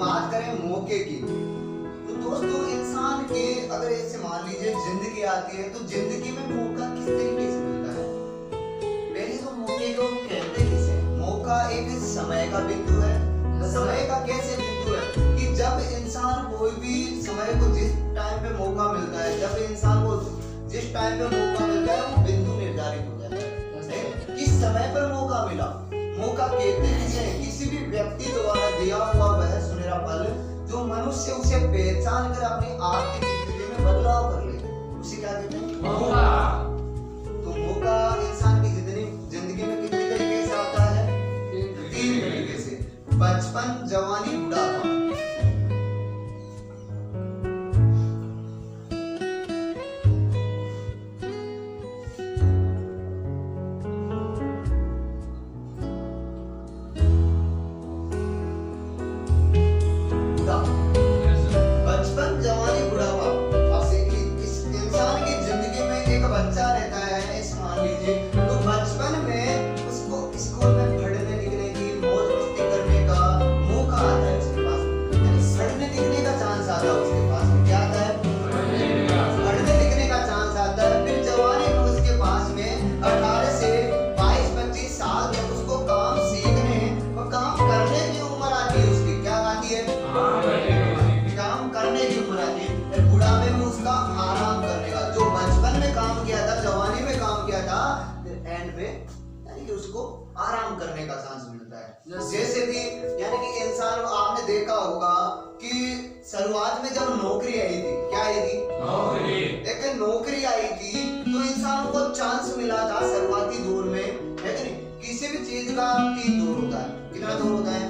बात करें मौके की, तो दोस्तों इंसान के अगर ऐसे मान लीजिए जिंदगी आती है, तो जिंदगी में मौका किस तरीके से मिलता है? पहले तो मौके को कहते किसे? मौका एक समय का बिंदु है। समय का कैसे बिंदु है कि जब इंसान कोई भी समय को जिस टाइम पे मौका मिलता है, जब इंसान को जिस टाइम पे मौका मिलता है वो बिंदु निर्धारित हो जाता है। किस समय पर मौका मिला, मौका कहते हैं किसी भी व्यक्ति द्वारा दिया हुआ वह सुनहरा पल जो मनुष्य उसे पहचान कर अपनी आर्थिक स्थिति में बदलाव कर ले, उसे क्या कहते हैं? मौका। तो मौका इंसान की जिंदगी में कितने तरीके से आता है? 3 तरीके से। बचपन, जवानी, बुढ़ापा। बचपन, जवानी, बुढ़ापा। अब इस इंसान की जिंदगी में एक बच्चा रहता है, इस मान लीजिए, तो बचपन में उसको स्कूल में पढ़ने लिखने की, मौज मस्ती करने का मौका आता है उसके पास, यानी पढ़ने लिखने का चांस आता है उसके पास। क्या आता है? पढ़ने लिखने का चांस आता है। फिर जवानी में उसके पास में 18 से 22-25 साल तक उसको काम सीखने और काम करने की उम्र आती है उसकी। क्या आती है? काम करने की उम्र आती है। फिर बुढ़ापे में उसका आराम करने का, जो बचपन में काम किया था, जवानी में काम किया था, फिर एंड में यानी कि उसको आराम करने का चांस मिलता है। जैसे कि यानी कि इंसान, आपने देखा होगा कि शुरुआत में जब नौकरी आई थी, क्या आई थी? नौकरी। एक नौकरी आई थी तो इंसान को चांस मिला था शुरुआती दौर में, है कि नहीं? किसी भी चीज का 3 दौर होता है। कितना दौर होता है?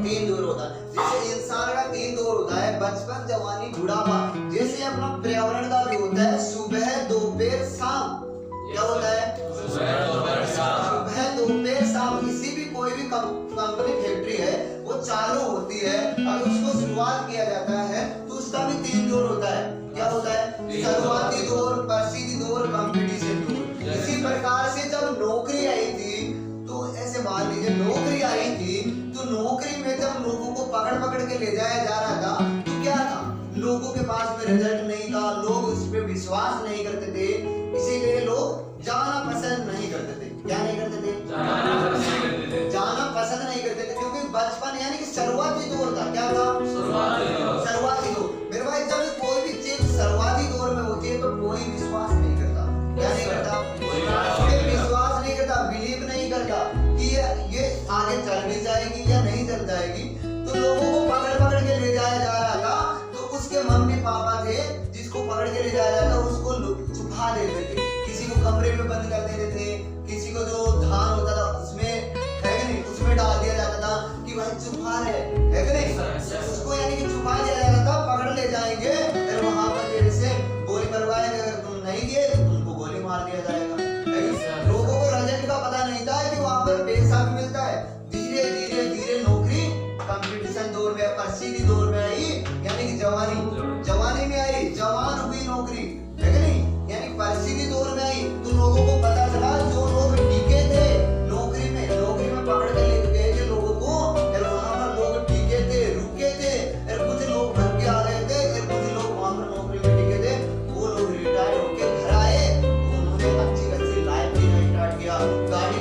3 दौर होता है। जैसे इंसान का 3 दौर होता है, बचपन, जवानी, बुढ़ापा। जैसे अपना पर्यावरण का भी होता है, सुबह, दोपहर, शाम। क्या होता है? सुबह, दोपहर, शाम। किसी भी कोई भी कंपनी, फैक्ट्री है, वो चालू होती है, अगर उसको शुरुआत किया जाता है तो उसका भी 3 दौर होता है। क्या होता है? शुरुआती दौर, प्रसिद्धि दौर, कंपटीशन दौर। इसी प्रकार से जब नौकरी आई थी, तो ऐसे मान लीजिए नौकरी आई थी, तो नौकरी में जब लोगों को पकड़ के ले जाया जा रहा था, तो क्या था? लोगों के पास में रिजल्ट नहीं था, लोग उस पर विश्वास नहीं करते थे, इसीलिए लोग जाना पसंद नहीं करते थे। क्या नहीं करते थे? जाना पसंद नहीं करते थे, क्योंकि बचपन यानी कि शुरुआती दौर था। क्या था? शुरुआती दौर। मेरे भाई, जब कोई भी चीज शुरुआती दौर में होती है तो कोई विश्वास नहीं करता। क्या नहीं करता? विश्वास नहीं करता, बिलीव नहीं करता कि ये आगे चल भी जाएगी या नहीं चल जाएगी। तो लोगों को पकड़ के ले जाया जा रहा था, तो उसके मम्मी पापा थे जिसको पकड़ के ले जाया जाता, उसको छुपा देते थे, किसी को कमरे में बंद कर देते थे, किसी को जो धान होता था उसमें, है कि नहीं, उसमें डाल दिया जाता था कि भाई छुपा है कि नहीं, उसको यानी कि छुपा दिया जाता था। पकड़ ले जाएंगे, फिर वहां पर तेरे से गोली मरवाएंगे, अगर तुम नहीं गए तो तुमको गोली मार दिया जाएगा। लोगों को रिजल्ट का पता नहीं था कि वहां पर पैसा भी मिलता है। धीरे धीरे नौकरी कंपटीशन दौर में, प्रसिद्धि दौर में आई, यानी कि जवानी में आई, जवान हुई नौकरी, है कि नहीं, यानी प्रसिद्धि दौर में आई। तो लोगों को पता चला, जो लोग टिके थे नौकरी में पकड़ के ले गए थे लोगों को, फिर वहां पर लोग टिके थे, रुके थे, फिर कुछ लोग भाग के आ गए थे, फिर कुछ लोग वहां पर नौकरी में टिके थे, वो लोग रिटायर होके घर आए, उन्होंने अच्छी लाइफ जीना स्टार्ट किया, गाड़ी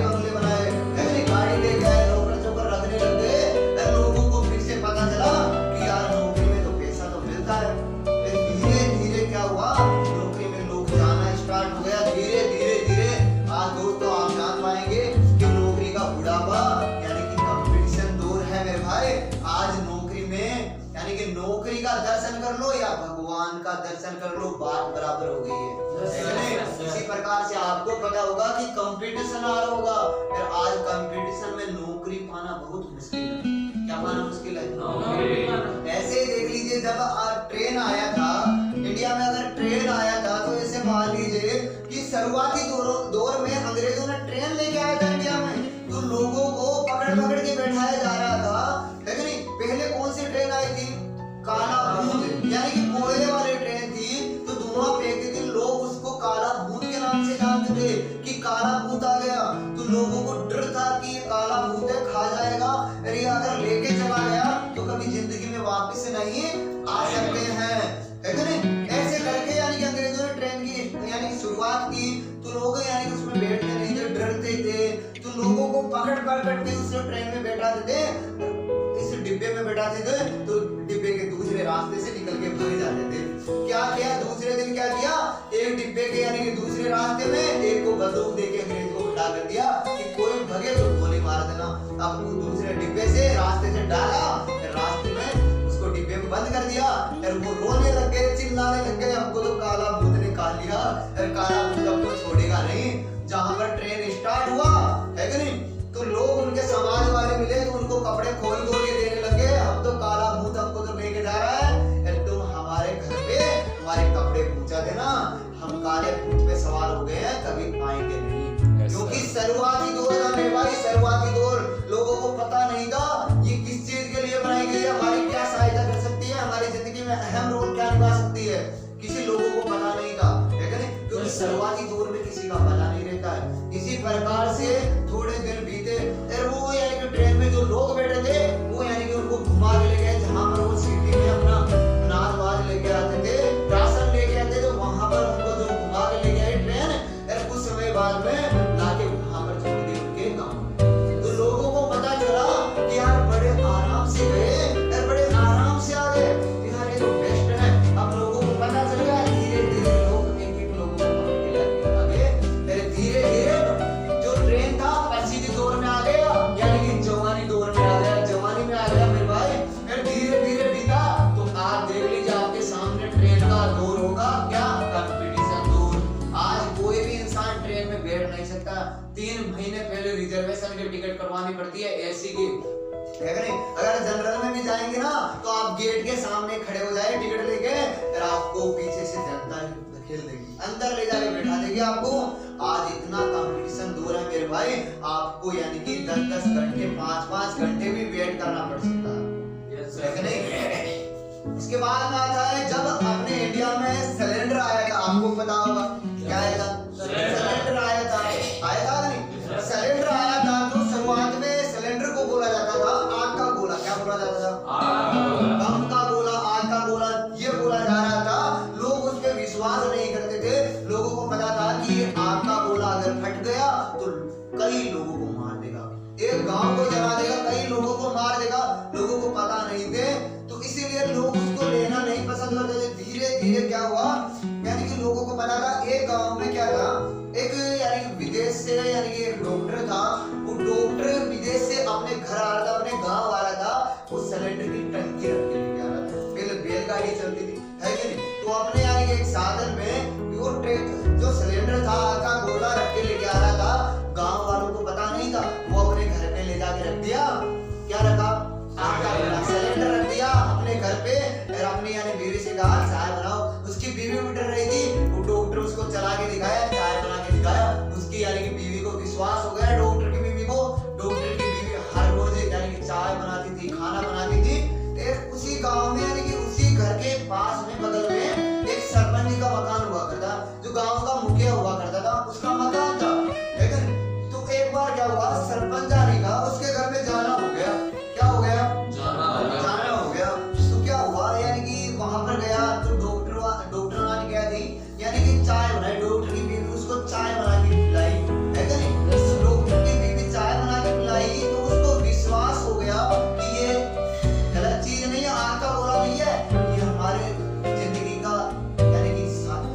बंगले बनाए, गाड़ी लेके आए, नौकर चौकर रखने लग गए। फिर लोगों को फिर से पता चला कि यार नौकरी में तो पैसा तो मिलता है। फिर धीरे धीरे क्या हुआ, नौकरी में लोग जाना स्टार्ट हो गया। धीरे धीरे आज दोस्तों आप जान पाएंगे कि नौकरी का बुढ़ापा यानी कि कंपटीशन दौर है मेरे भाई। आज नौकरी में यानी कि नौकरी का दर्शन कर लो या भगवान का दर्शन कर लो, बात बराबर हो गई है। इसी प्रकार से आपको पता होगा कि कंपटीशन आ रहा होगा, फिर आज कंपटीशन में नौकरी पाना बहुत मुश्किल है। क्या पाना मुश्किल है? नौकरी। ऐसे ही देख लीजिए, जब ट्रेन आया था इंडिया में, अगर ट्रेन आया था तो ऐसे मान लीजिए कि शुरुआती दौर में अंग्रेजों ने ट्रेन लेके आया था इंडिया में, तो लोगों को पकड़ के बैठाया जा रहा था, है कि नहीं? पहले कौन सी ट्रेन आई थी? काला भूत, यानी कि कोयले वाली ट्रेन थी, तो धुआं फेंकती थी, लोग उसको काला भूत के नाम से जानते थे कि काला भूत आ गया। तो लोगों को डर था कि ये काला भूत है, खा जाएगा, अरे अगर लेके चला करते उसने ट्रेन में बैठा थे, इस डिब्बे में बैठाते थे, तो डिब्बे के दूसरे रास्ते से निकल के भाग जाते थे। क्या किया दूसरे दिन, क्या किया, एक डिब्बे के यानी कि दूसरे रास्ते में एक को बंदूक देके अंग्रेज को खड़ा कर दिया कि कोई भगे तो गोली मार देना। अब वो दूसरे डिब्बे से रास्ते से डाला, रास्ते में उसको डिब्बे में बंद कर दिया, और वो रोने लग गए, चिल्लाने लग गए, हमको तो काला भूत ने खा लिया, और काला भूत हमको छोड़ेगा नहीं। जहां पर ट्रेन स्टार्ट हुआ है कि नहीं, तो लोग उनके समाज वाले मिले तो उनको कपड़े खोल खोल के देने लगे, हम तो काला भूत हमको तो लेके जा रहा है, तुम हमारे घर पे हमारे कपड़े पहुंचा देना, हम काले भूत पे सवार हो गए हैं, कभी आएंगे नहीं। क्योंकि शुरुआती दौर था मेरे भाई, शुरुआती दौर, लोगों को पता नहीं था ये किस चीज के लिए बनाई गई है, हमारी क्या सहायता कर सकती है, हमारी जिंदगी में अहम रोल क्या निभा सकती है, किसी लोगों को पता नहीं था, है कि नहीं? क्योंकि शुरुआती दौर में किसी का पता नहीं रहता है। इसी प्रकार से थोड़े दिन बीते, और वो यानी कि ट्रेन में जो लोग बैठे थे वो यानी कि उनको घुमा के ले गए, जहां पर वो सिटी में अपना अनाज वाज लेके आते थे, राशन लेके आते थे, वहां पर उनको जो घुमा के ले गए ट्रेन, और कुछ समय बाद में लाके वहां पर छोड़ दी उनके गांव। तो लोगों को पता चला कि यार बड़े आराम से गए और बड़े आराम से आ गए, यार ये तो बेस्ट है। अब लोगों को पता चल गया, धीरे धीरे लोग एक एक लोगों को पकड़ के लेके आगे, फिर धीरे धीरे जो ट्रेन था पछीदी दौर में आ गया, यानी कि जवानी दौर में आ गया, जवानी में आ गया मेरे भाई, फिर धीरे धीरे बीता। तो आप देख लीजिए आपके सामने ट्रेन का दौर होगा क्या, कंपटीशन दौर। आज कोई भी इंसान ट्रेन में बैठ नहीं सकता, 3 महीने पहले रिजर्वेशन की टिकट करवानी पड़ती है एसी की, है कि नहीं? अगर जनरल में भी जाएंगे ना तो आप गेट के सामने खड़े हो जाए टिकट लेके, और आपको पीछे से जनता खेल देगी, अंदर ले जाके बैठा देगी आपको। आज इतना कंपटीशन दौर है मेरे भाई, आपको यानी कि 10-10 घंटे 5-5 घंटे भी वेट करना पड़ सकता है, है कि नहीं? इसके बाद में आता है जब अपने इंडिया में सिलेंडर आया था, आपको पता होगा क्या आया था, सिलेंडर आया था नहीं? सिलेंडर आया था तो शुरुआत में सिलेंडर को बोला जाता था आग का गोला, क्या बोला जाता था, बम का गोला, आग का गोला, ये बोला जा रहा था। लोग उस पर विश्वास नहीं करते थे, लोगों को पता था कि ये आग का गोला अगर फट गया तो कई लोगों को मार देगा, एक गांव को जला देगा, कई लोगों को मार देगा, लोगों को पता नहीं थे, तो इसीलिए लोग उसको लेना नहीं पसंद करते थे। धीरे धीरे क्या हुआ, यानी कि लोगों को पता था, एक गांव में क्या था, एक यानी कि विदेश से यानी कि एक डॉक्टर था, वो डॉक्टर विदेश से अपने घर आ रहा था, अपने गांव आ रहा था, वो सिलेंडर की टंकी रख के लेके आ रहा था, पहले बैलगाड़ी चलती थी, है कि नहीं? तो अपने यानी कि एक साधन में वो जो सिलेंडर था आग का गोला रख के लेके आ रहा था, गांव वालों को पता नहीं था, वो अपने घर पे ले जाके रख दिया, क्या रखा, आग का गोला, सिलेंडर रख दिया अपने घर पे, और अपनी यानी बीवी से कहा चाय बनाओ। उसकी बीवी भी डर रही थी, वो डॉक्टर उसको चला के दिखाया, चाय बना के दिखाया, उसकी यानी कि बीवी को विश्वास हो गया, डॉक्टर की बीवी को। डॉक्टर की बीवी हर रोज यानी कि चाय बनाती थी, खाना बनाती थी। उसी गांव में यानी कि उसी घर के पास में बगल में एक सरपंच का मकान हुआ करता, जो गांव का मुखिया हुआ करता था, उसका मकान था, लेकिन तो एक बार क्या हुआ, सरपंच नहीं था, उसके घर में जाना हो गया, क्या हो गया, जाना हो गया। तो क्या हुआ, यानी कि वहां पर गया तो डॉक्टर ने क्या दी, यानी कि चाय बनाई, डॉक्टर की बीवी उसको चाय बना के पिलाई, है कि नहीं? डॉक्टर की बीवी चाय बना के पिलाई तो उसको विश्वास हो गया कि ये गलत चीज नहीं है, आग का गोला नहीं है, ये हमारे जिंदगी का यानी कि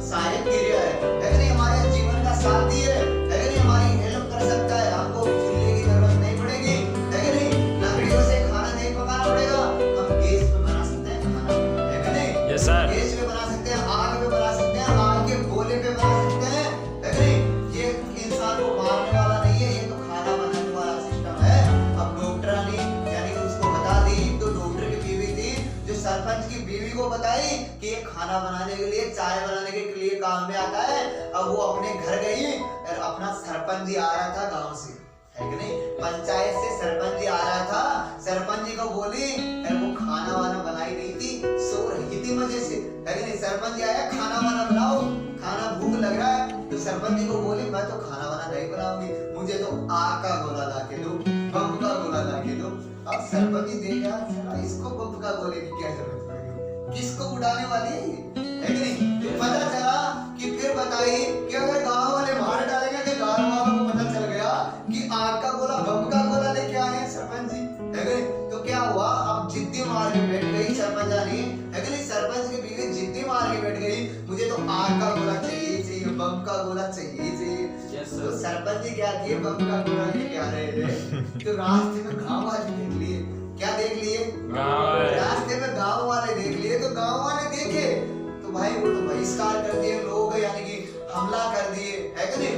सहायक क्रिया है कि नहीं? हमारे जीवन का साथी है कि नहीं? हमारी हेल्प कर सकता है, हमको चूल्हे की जरूरत नहीं पड़ेगी, है कि नहीं? लकड़ियों से खाना नहीं पकाना पड़ेगा, हम गैस पे बना सकते हैं खाना, है कि नहीं? यस सर, गैस पे बना सकते हैं, आग पे बना सकते हैं, आग के गोले पे बना सकते हैं, है कि नहीं? ये इंसान को मारने वाला नहीं है, ये तो खाना बनाने वाला सिस्टम है। अब डॉक्टर ने यानी कि उसको बता दी, तो डॉक्टर की बीवी थी जो सरपंच की बीवी को बताई कि ये खाना बनाने के लिए, चाय बनाने के लिए काम में आता है। अब वो अपने घर गई और अपना सरपंच जी आ रहा था गांव से, है कि नहीं? पंचायत से सरपंच जी आ रहा था, सरपंच जी को बोली, और वो खाना वाना बनाई नहीं थी, सो रही थी मजे से, है कि नहीं? सरपंच जी आया, खाना वाना बनाओ, खाना भूख लग रहा है, तो सरपंच जी को बोली मैं तो खाना वाना नहीं बनाऊंगी, मुझे तो आग का गोला ला के दो, बम का गोला ला के दो। अब सरपंच जी देखा, इसको बम का गोले की क्या जरूरत पड़ेगी, किसको उड़ाने वाली है कि नहीं? तो पता चला कि फिर बताइए कि अगर गांव वाले मार डालेंगे, तो गांव वालों को पता चल गया कि आग का गोला बम का गोला गोला चाहिए ही चाहिए। Yes, sir. तो सरपंच जी क्या किए, बम का गोला लेके आ रहे थे, तो रास्ते में गांव वाले देख लिए। क्या देख लिए? रास्ते में गांव वाले देख लिए। तो गांव वाले देखे तो भाई वो तो बहिष्कार कर दिए लोग, यानी कि हमला कर दिए, है कि नहीं?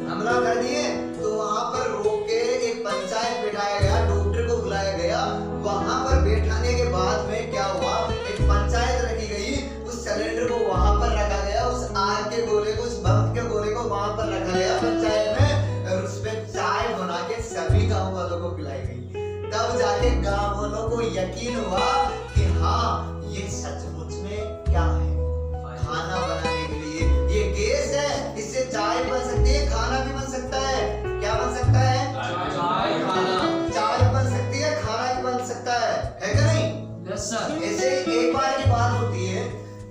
हमला कर दिए। तो वहां पर रोक के एक पंचायत बिठाया गया, डॉक्टर को बुलाया गया। वहां पर बैठाने के बाद में क्या हुआ, एक पंचायत रखी गई, उस सिलेंडर को वहां पर रखा गया, उस आग के गोले को, उस बम के गोले को वहां पर रखा गया पंचायत में, और उसमें चाय बना के सभी गांव वालों को पिलाई गई। तब जाके गांव वालों को यकीन हुआ कि हाँ ये सचमुच में क्या है, खाना बनाने के लिए ये गैस है, इससे चाय बन सकती है, खाना भी बन सकता है। क्या बन सकता है? चाय, खाना। चाय बन सकती है, खाना भी बन सकता है कि नहीं? Yes, sir. ऐसे एक बार की बात होती है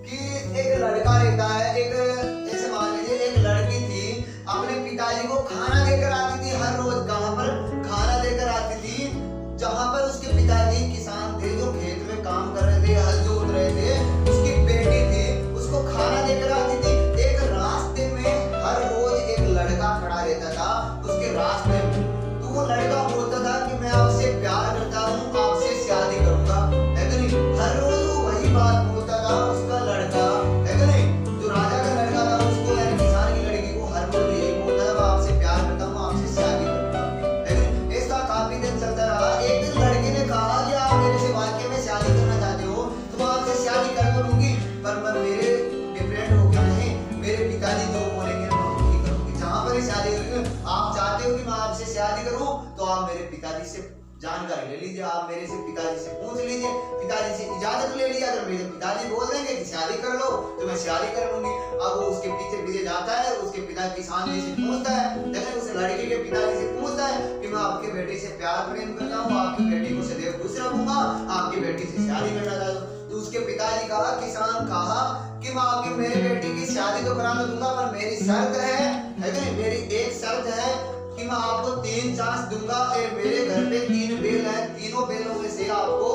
कि एक लड़का रहता है, एक ऐसे मान लीजिए एक लड़की थी, अपने पिताजी को खाना लेकर आती थी हर रोज। कहाँ पर खाना लेकर आती थी? जहाँ पर उसके पिताजी किसान थे, जो खेत में काम कर रहे थे, हल जोत रहे थे, उसकी बेटी थी, उसको खाना लेकर आती थी। एक रास्ते में हर रोज एक लड़का खड़ा रहता था उसके रास्ते में, तो वो लड़का बोलता था कि मैं आपसे प्यार करता हूँ, आपसे शादी करूंगा, है कि नहीं? हर रोज वो वही बात बोलता था उसका लड़का, है कि नहीं? जो राजा का लड़का था उसको, यानी किसान की लड़की को हर रोज यही बोलता था, मैं आपसे प्यार करता हूँ, आपसे शादी करूंगा, है कि नहीं? ऐसा काफी दिन चलता रहा। एक दिन लड़की ने कहा कि आप मेरे से वाकई में शादी करना चाहते हो तो मैं आपसे शादी कर लूंगी, पर मैं मेरे डिफरेंट होकर नहीं, मेरे पिताजी जो बोलेंगे मैं वही करूंगी। जहां पर शादी करूंगी, आप चाहते हो कि मैं आपसे शादी करूं तो आप मेरे पिताजी से जानकारी ले लीजिए, आप मेरे से पिताजी से पूछ लीजिए, पिताजी से इजाजत ले लीजिए। अगर मेरे पिताजी बोल देंगे कि शादी कर लो तो मैं शादी कर लूंगी। अब वो उसके पीछे पीछे जाता है, उसके पिता किसान जी से पूछता है, लेकिन उस लड़की के पिताजी से पूछता है कि मैं आपकी बेटी से प्यार प्रेम करता हूँ, आपकी बेटी को सदैव खुश रखूंगा, आपकी बेटी से शादी करना चाहता हूँ। तो उसके पिताजी कहा, किसान कहा कि मैं आपकी मेरी बेटी की शादी तो करा दूंगा, पर मेरी शर्त है कि नहीं? मेरी एक शर्त है कि मैं आपको 3 चांस दूंगा। मेरे घर पे 3 बैल है, तीनों बैलों में से आपको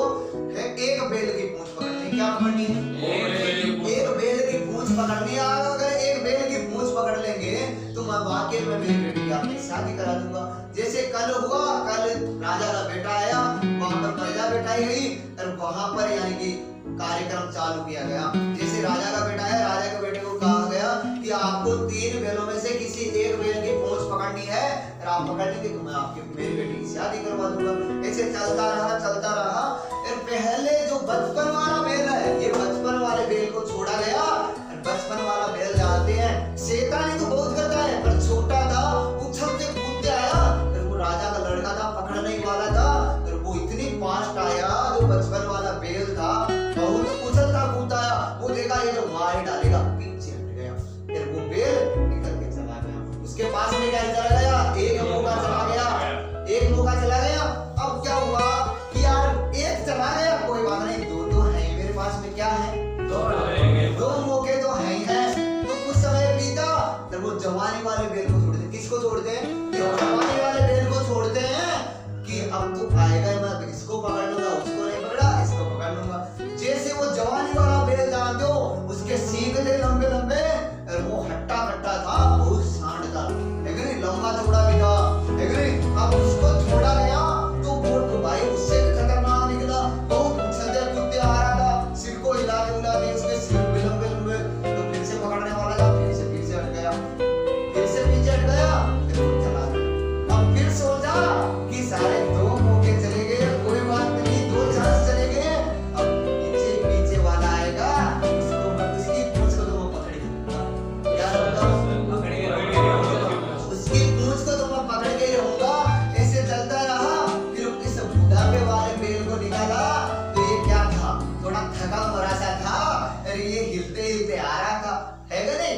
है एक बैल की पूंछ पकड़नी। क्या पकड़नी है? एक बैल की पूंछ पकड़नी है। अगर एक बैल की पूंछ पकड़ लेंगे तो मैं वाकई में मेरी बेटी की आपकी शादी करा दूंगा। जैसे कल हुआ, कल राजा का बेटा आया, वहां पर प्रजा बैठाई गई और वहां पर यानी कि कार्यक्रम चालू किया गया। जैसे राजा का बेटा है, राजा के बेटे को कहा गया कि आपको 3 बैलों में से किसी एक बैल की पूंछ पकड़नी है, और आप पकड़ लेंगे तो मैं आपकी मेरी बेटी की शादी करवा दूंगा। ऐसे चलता रहा। और पहले जो बचपन वाला बैल है, ये बचपन वाले बैल को छोड़ा गया। बचपन वाला बैल जानते हैं शैतानी तो बहुत करता है, पर छोटा था, उछलते कूदते आया, और वो राजा का लड़का था, पकड़ने ही वाला था, और वो इतनी फास्ट आया, जो बचपन वाला बैल था बहुत उछलता कूदता आया। वो देखा ये तो मार डालेगा, पीछे हट गया, फिर वो बैल निकल के चला गया। उसके पास में क्या चला गया? एक मौका चला गया। अब क्या हुआ कि यार एक चला गया, कोई बात नहीं, दो है मेरे पास में। क्या है? दो मौके तो है ही है। तो कुछ समय बीता, तो वो जवानी वाले बैल को छोड़ते। किसको छोड़ते हैं? जवानी वाले बैल को छोड़ते हैं कि अब तो आएगा, मैं इसको पकड़ लूंगा, उसको नहीं पकड़ा, इसको पकड़ लूंगा। जैसे वो जवानी वाला बैल जानते हो, उसके सींग थे लंबे लंबे, और वो हट्टा कट्टा था, बहुत सांड था, है कि नहीं? लंबा चौड़ा भी था, है कि नहीं? अब उसको छोड़ा गया तो वो तो भाई उससे भी खतरनाक निकला, बहुत उछलते कूदते आ रहा था, सिर को हिला के उसके सिर भी लंबे लंबे। तो फिर से पकड़ने वाला था, फिर से हट गया, फिर से पीछे हट गया, फिर वो चला गया। अब फिर सोचा कि सारे 2 मौके चले गए, कोई बात नहीं, 2 चांस चले गए। अब पीछे वाला आएगा, उसको मैं उसकी पूंछ को तो मैं पकड़ ही लूंगा। क्या लूंगा? उसकी पूंछ को तो मैं पकड़ के ही रहूंगा। ऐसे चलता रहा। फिर इस बुढ़ापे वाले बैल को निकाला तो ये क्या था? थोड़ा थका मरा सा था, और ये हिलते हिलते आ रहा था, है कि नहीं?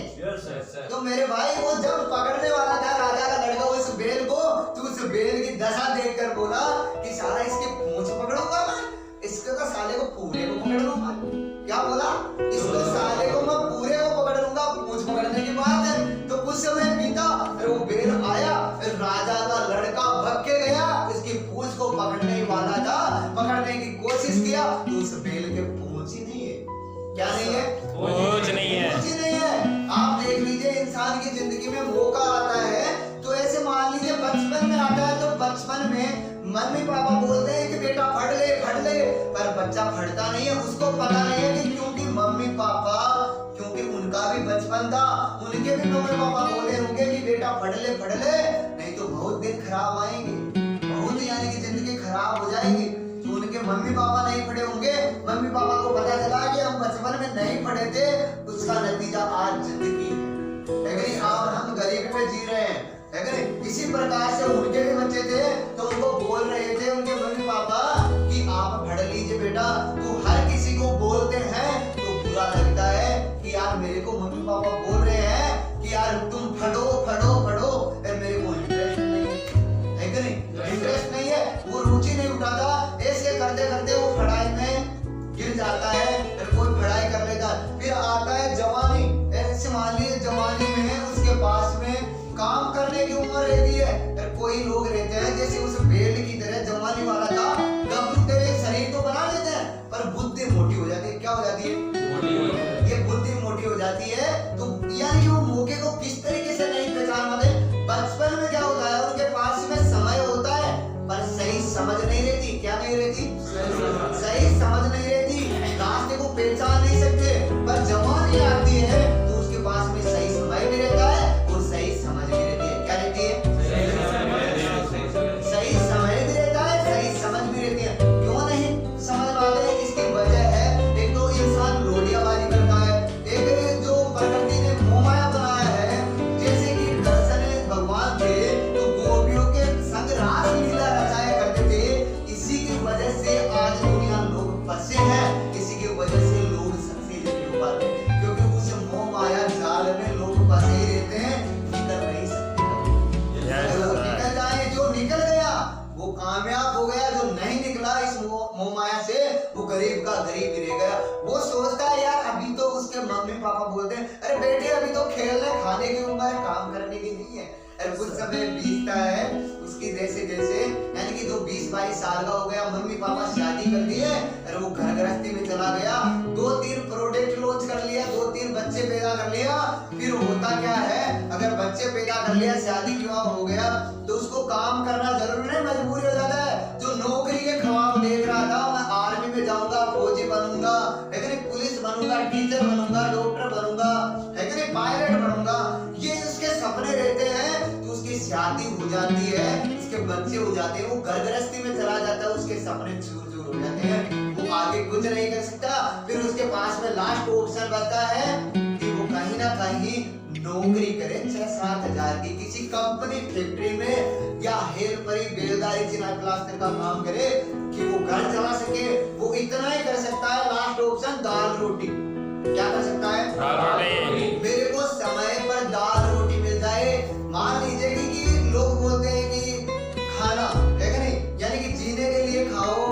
तो मेरे भाई वो जब पकड़ने वाला था राजा का लड़का उस बैल को, तो उस बैल की दशा देखकर बोला कि साला इसकी पूंछ पकड़ूंगा मैं, इसके तो साले को पूरे को पकड़ लूंगा। क्या बोला? इसको साले को मैं पूरे को पकड़ लूंगा। पूंछ पकड़ने की बात है। तो कुछ समय बीता, और वो बैल आया, और राजा का लड़का भाग के गया, उसकी पूंछ को पकड़ने वाला था, पकड़ने की कोशिश किया तो उस बैल के पूंछ ही नहीं है। क्या नहीं है? पूंछ नहीं है। पूंछ ही नहीं है। आप देख लीजिए, इंसान इंसान की जिंदगी में मौका आता है तो ऐसे मान लीजिए बचपन में आता है, तो बचपन में मम्मी पापा बोलते हैं कि बेटा पढ़ ले, पर बच्चा पढ़ता नहीं है। उसको पता नहीं है कि क्योंकि मम्मी पापा, क्योंकि उनका भी बचपन था, उनके भी मम्मी पापा बोले होंगे कि बेटा पढ़ ले, नहीं तो बहुत दिन खराब आएंगे, बहुत यानी कि जिंदगी खराब हो जाएगी। तो उनके मम्मी पापा नहीं पढ़े होंगे, मम्मी पापा को पता चला कि हम बचपन में नहीं पढ़े थे, उसका नतीजा आज जिंदगी है कि नहीं, आज हम गरीबी में जी रहे हैं, है कि नहीं। इसी प्रकार से उनके भी बच्चे थे तो उनको बोल रहे थे उनके मम्मी पापा कि आप पढ़ लीजिए बेटा। तो हर किसी को बोलते हैं तो बुरा लगता है कि यार मेरे को मम्मी पापा बोल रहे हैं कि यार तुम पढ़ो, मेरे को इंटरेस्ट नहीं है कि नहीं, इंटरेस्ट नहीं है, वो रुचि नहीं उठाता। ऐसे करते करते वो पढ़ाई में गिर जाता है, फिर कोई पढ़ाई कर लेता है। फिर आता है जवानी, ऐसे मान लीजिए जवानी में उसके पास में काम करने की उम्र रहती है, फिर कोई लोग रहते हैं जैसे उस बेल्ट की तरह जवानी वाला था, गबरू तेरे शरीर तो बना लेते हैं पर बुद्धि मोटी हो जाती है। क्या हो जाती है? ये बुद्धि मोटी हो जाती है। तो यानी वो मौके को किस तरीके से नहीं पहचान पाते। बचपन में क्या होता है, उनके पास में समय होता है पर सही समझ नहीं रहती। क्या नहीं रहती? सही समझ नहीं रहती, रास्ते को पहचान नहीं सकते। पर जवानी आती है तो उसके पास में सही समय भी रहता है और सही समझ भी रहती है। क्या रहती है? सही समय भी रहता है, सही समझ भी रहती है। क्यों नहीं समझ पाते? इसकी वजह है, एक तो इंसान लोडियाबाजी करता है, एक जो प्रकृति ने मोहमाया बनाया है, जैसे कि दर्शन भगवान थे तो गोपियों के संग रास लीला रचाया करते थे। इसी की वजह से आज दुनिया लोग फंसे हैं, इसी की वजह से लोग सक्सेस नहीं हो पाते, क्योंकि उस मोह माया जाल में लोग फंसे ही रहते हैं, निकल नहीं सकते। निकल जाए, जो निकल गया वो कामयाब हो गया, जो नहीं निकला इस मोह माया से वो गरीब का गरीब ही रह गया। वो सोचता है यार अभी तो उसके मम्मी पापा बोलते हैं अरे बेटे अभी तो खेलने खाने की उम्र है, काम करने की नहीं है। अरे कुछ समय बीतता है, उसकी जैसे जैसे यानी कि जो 20-22 साल का हो गया, मम्मी पापा शादी कर दिए, अरे वो घर गृहस्थी में चला गया, 2-3 प्रोडक्ट लॉन्च कर लिया, 2-3 बच्चे पैदा कर लिया। फिर होता क्या है, अगर बच्चे पैदा कर लिया, शादी विवाह हो गया तो उसको काम करना जरूरी नहीं, मजबूरी हो जाता है। जो नौकरी के ख्वाब देख रहा था, मैं आर्मी में जाऊंगा, फौजी बनूंगा, है कि नहीं, पुलिस बनूंगा, टीचर बनूंगा, डॉक्टर बनूंगा, है कि नहीं, पायलट बनूंगा, ये उसके सपने रहते हैं। तो उसकी शादी हो जाती है, उसके बच्चे हो जाते हैं, वो घर गृहस्थी में चला जाता है, उसके सपने चूर चूर हो जाते हैं, वो आगे कुछ नहीं कर सकता। फिर उसके पास में लास्ट ऑप्शन बचता है कि वो कहीं ना कहीं नौकरी करे 6-7 हजार की किसी कंपनी फैक्ट्री में, या हेल्परी बेलदारी चिनाई प्लास्टर का काम करे कि वो घर चला सके। वो इतना ही कर सकता है, लास्ट ऑप्शन दाल रोटी। क्या कर सकता है? दाल रोटी। मेरे को समय पर दाल रोटी मिल जाए। मान लीजिए कि लोग बोलते हैं कि खाना है कि नहीं, यानी कि जीने के लिए खाओ,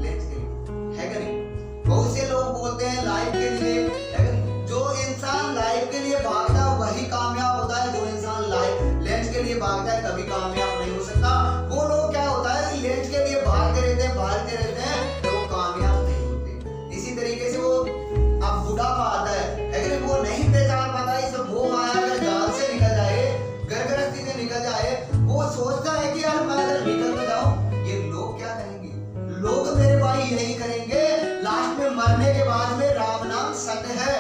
लेंच के लिए, है कि नहीं। बहुत से लोग बोलते हैं लाइफ के लिए, है कि नहीं। जो इंसान लाइफ के लिए भागता है वही कामयाब होता है, जो इंसान लाइफ लेंच के लिए भागता है कभी कामयाब नहीं हो सकता। वो लोग क्या होता है, लेंच के लिए भागते रहते हैं तो वो कामयाब नहीं होते। इसी तरीके से वो अब बुढ़ापा आता है कि नहीं, वो नहीं पहचान पाता इस मोह माया के जाल से निकल जाए, घर गृहस्थी से निकल जाए। वो सोचता है कि यार मैं अगर निकल तो जाऊं, ये लोग क्या कहेंगे, लोग मेरे भाई यही करेंगे। लास्ट में मरने के बाद में राम नाम सत्य है,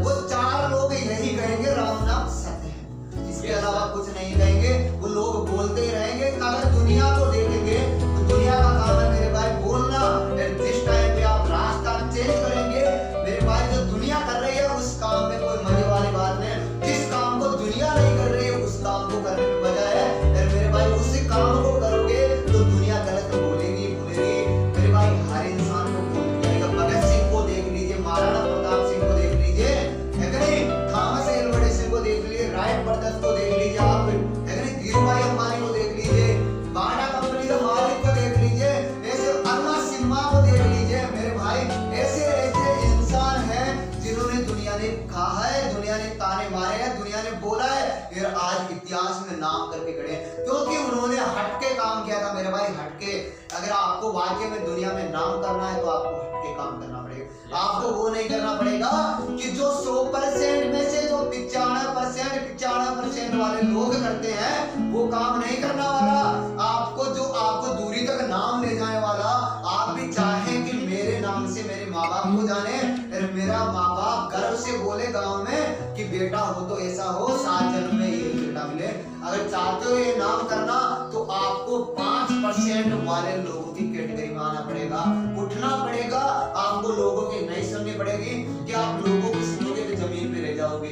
वो 4 लोग यही कहेंगे राम नाम सत्य है, इसके अलावा कुछ नहीं कहेंगे। वो लोग बोलते ही रहेंगे। अगर दुनिया को देखेंगे तो दुनिया का काम है मेरे भाई बोलना, जिस टाइम पे आप रास्ता चेंज करेंगे मेरे भाई, जो दुनिया कर रही है उस काम में कोई मजे वाली बात नहीं। जिस काम को दुनिया नहीं कर रही है उस काम को करने में मजा है मेरे भाई। उसी काम को करोगे तो दुनिया गलत बोलेगी मेरे भाई। हर इंसान को बोलेगा। भगत सिंह को देख लीजिए, महाराणा प्रताप सिंह को देख लीजिए, है कि नहीं, थॉमस एल्वा एडिसन को देख लीजिए, राइट ब्रदर्स को देख लीजिए आप, है कि नहीं, धीरूभाई अंबानी को देख लीजिए, बाटा कंपनी के मालिक को देख लीजिए, ऐसे अन्ना सिम्हा को देख लीजिए मेरे भाई। ऐसे इंसान हैं जिन्होंने दुनिया ने कहा है, दुनिया ने ताने मारे हैं, दुनिया ने बोला है, फिर आज इतिहास में नाम करके खड़े हैं, क्योंकि उन्होंने हटके काम किया था मेरे भाई। हटके, अगर आपको वाकई में दुनिया में नाम करना है तो आपको हटके काम करना पड़ेगा। आपको वो नहीं करना पड़ेगा कि जो 100% में से जो 95% 95% वाले लोग करते हैं वो काम नहीं करना वाला, आपको दूरी तक नाम ले जाने वाला। आप भी चाहें कि मेरे नाम से मेरे माँ बाप को जाने, मेरा माँ बाप गर्व से बोले गांव में कि बेटा हो तो ऐसा हो, 7 जन्म में ये बेटा मिले। अगर चाहते हो ये नाम करना तो आपको 5% वाले लोगों की कैटेगरी में आना पड़ेगा, उठना पड़ेगा। आपको लोगों की नहीं सुननी पड़ेगी कि आप लोगों की सुनोगे तो जमीन पे रह जाओगे।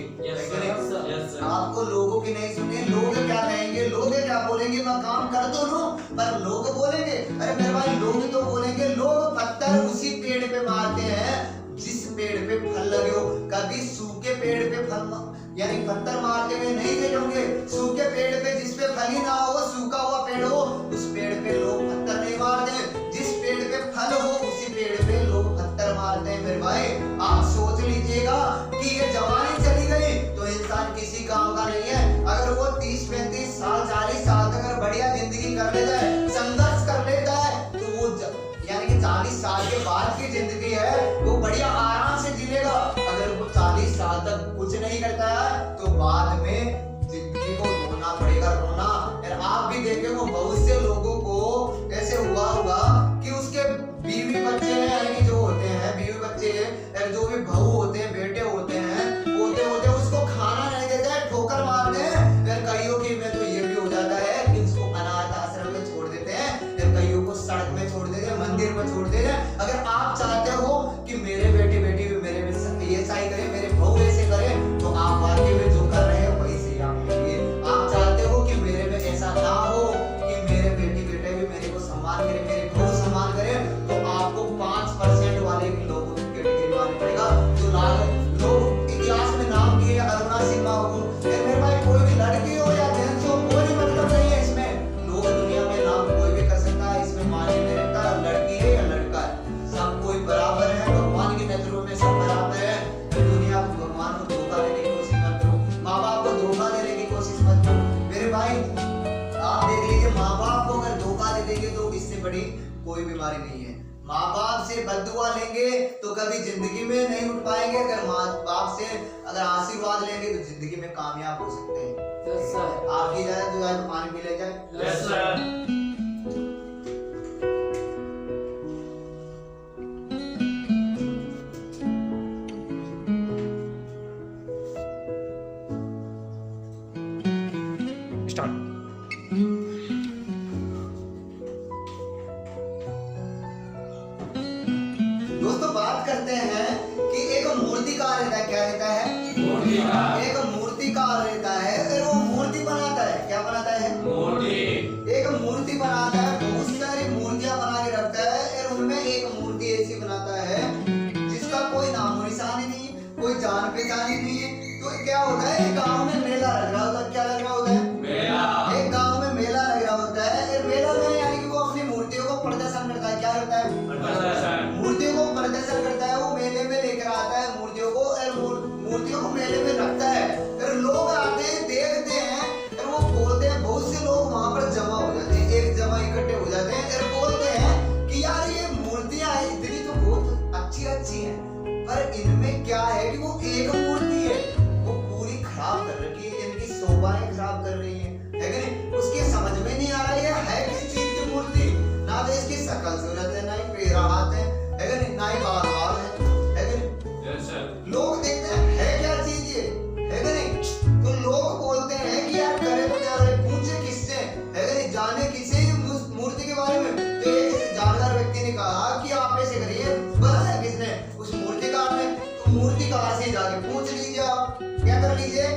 आपको लोगों की नहीं सुननी। लोग क्या कहेंगे, लोग क्या बोलेंगे, मैं काम कर तो लूं पर लोग बोलेंगे। अरे मेरे भाई लोग तो बोलेंगे। लोग पत्थर उसी पेड़ पे मारते हैं जिस पेड़ पे फल लगे हो। कभी सूखे पेड़ पे फल यानी पत्थर मारते हुए नहीं देखोगे। सूखे पेड़ पे जिस पे फल ही ना हो, सूखा हुआ पेड़ हो, उस पेड़ पे लोग पत्थर नहीं मारते। जिस पेड़ पे फल हो उसी पेड़ पे लोग पत्थर मारते हैं। मेरे भाई आप सोच लीजिएगा कि ये जवानी चली गई तो इंसान किसी काम का नहीं है। अगर वो 30-35 साल 40 साल तक अगर बढ़िया जिंदगी कर लेता है, संघर्ष कर लेता है, तो वो यानी कि 40 साल के बाद की जिंदगी है वो बढ़िया आराम से जीलेगा। अगर वो 40 साल तक कुछ नहीं करता है तो बाद में जिंदगी को रोना पड़ेगा, रोना। और आप भी देखे हो बहुत से लोगों को ऐसे हुआ होगा कि उसके बीवी बच्चे हैं, यानी कि जो होते हैं बीवी बच्चे और जो भी बहू होते हैं, बेटे होते हैं, होते होते उसको खाना नहीं देते हैं, ठोकर मारते हैं। फिर कईयों की में तो ये भी हो जाता है कि उसको अनाथ आश्रम में छोड़ देते हैं, फिर कईयों को सड़क में छोड़ देते हैं, मंदिर में छोड़ देते हैं। अगर आप चाहते हो कि मेरे बेटे बेटी भी मेरे में ऐसा ही करे, मेरे बहू ऐसे करे, तो आप वाकई में जो कर रहे हो वही सही आप करिए। आप चाहते हो कि मेरे में ऐसा ना हो कि मेरे बेटी बेटे भी मेरे को सम्मान करे, मेरे बहू सम्मान करे, तो आपको 5% वाले लोगों की कैटेगरी में आना पड़ेगा। जो लोग इतिहास में नाम किए अरुणा सिन्हा हो, मेरे भाई कोई भी लड़की हो या जेंट्स हो, कोई मतलब नहीं है इसमें। लोग दुनिया में नाम कोई भी कर सकता है, इसमें माने नहीं रहता लड़की है या लड़का है, सब कोई बराबर है। भगवान की नजरों में सब बराबर है। दुनिया को भगवान को धोखा देने की कोशिश मत करो, माँ बाप को धोखा देने की कोशिश मत करो। मेरे भाई आप देख लीजिए, माँ बाप को अगर धोखा दे देंगे तो इससे बड़ी कोई बीमारी नहीं है। माँ बाप से बद्दुआ लेंगे तो कभी जिंदगी में नहीं उठ पाएंगे। अगर माँ बाप से अगर आशीर्वाद लेंगे तो जिंदगी में कामयाब हो सकते हैं। आपकी जाए जो है पानी पी ले जाए। दोस्तों बात करते हैं कि एक मूर्तिकार रहता है। क्या रहता है? एक मूर्तिकार रहता है, फिर वो मूर्ति बनाता है। क्या बनाता है? एक मूर्ति बनाता है, बहुत सारी मूर्तियां बना के रखता है और उनमें एक मूर्ति ऐसी बनाता है जिसका कोई नाम निशान ही नहीं है, कोई जान पहचान ही नहीं है। तो क्या होता है, एक गाँव में मेला लग रहा होता है। क्या लग रहा होता है? एक गाँव में मेला लग रहा होता है। मेला में यानी कि वो अपनी मूर्तियों को प्रदर्शन करता है। क्या करता है? मूर्तियों को प्रदर्शन करता है। वो मेले में लेकर आता है मूर्तियों को और मूर्तियों को मेले में रखता है। फिर लोग आते हैं, देखते हैं और वो बोलते हैं, बहुत से लोग वहां पर जमा हो जाते हैं, एक जमा इकट्ठे हो जाते हैं और बोलते हैं कि यार ये मूर्तियां इतनी तो बहुत अच्छी अच्छी हैं, पर इनमें क्या है कि वो एक मूर्ति है वो पूरी खराब कर रखी है, इनकी शोभाएं खराब कर रही है कि नहीं? उसके समझ में नहीं आ रहा है किस चीज की मूर्ति। ना तो इसकी शकल सूरत है, ना ही पेरा हाथ है कि नहीं, ना ही बाल बाल है कि नहीं? लोग देखते हैं है क्या चीज ये, है कि नहीं? तो लोग बोलते हैं कि यार करे तो क्या रहे, पूछे किससे, है कि नहीं, जाने किसे मूर्ति के बारे में। तो एक जानकार व्यक्ति ने कहा कि आप ऐसे करिए, बताया किसने? उस मूर्तिकार ने। तो मूर्तिकार से जाके पूछ लीजिए, आप क्या कर लीजिए,